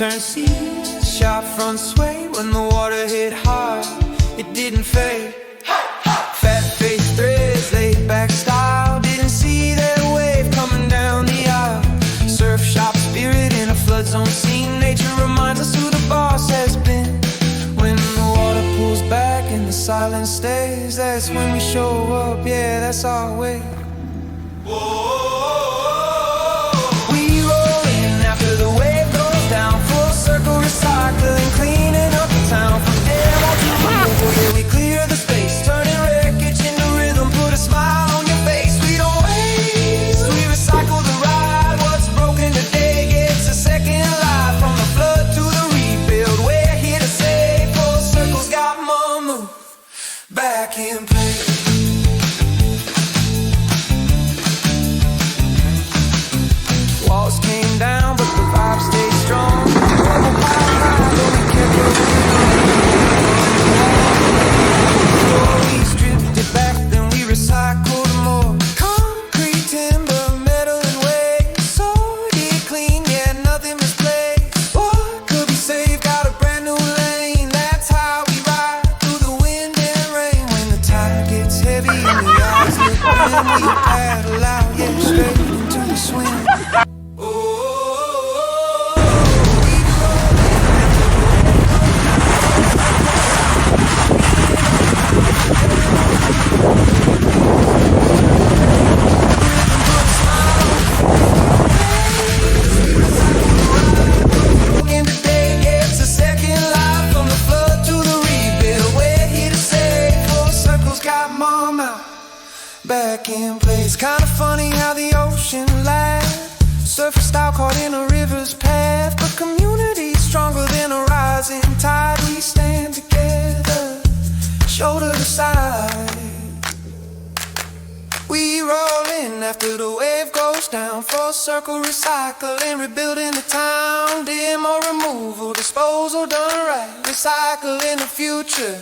Turn seas, sharp front sway. When the water hit hard, it didn't fade. Fat face threads, laid back style. Didn't see that wave coming down the aisle. Surf shop spirit in a flood zone scene. Nature reminds us who the boss has been. When the water pulls back and the silence stays, that's when we show up, yeah, that's our way. We roll in after the wave goes down. Full circle recycling, cleaning up the town. From demo to removal, yeah, we clear the space. Turning wreckage into rhythm, put a smile on your face. We don't waste, we recycle the ride. What's broken today gets a second life. From the flood to the rebuild, we're here to save. Full circle's got Monmouth back in place. Walls came down, but the vibe stayed strong. Rubble piled high, but we kept it moving. Stories drifted back, then we recycled more. Concrete, timber, metal, and waste. Sorted clean, yeah, nothing misplaced. What could be saved? Got a brand new lane. That's how we ride through the wind and rain. When the tide gets heavy and the eyes look dim, we paddle out, yeah, straight into the swing. Back in place. Kinda funny how the ocean laughs. Surfer style caught in a river's path. But community's stronger than a rising tide. We stand together, shoulder to side. We roll in after the wave goes down. Full circle recycling, rebuilding the town. Demo removal, disposal done right. Recycling the future.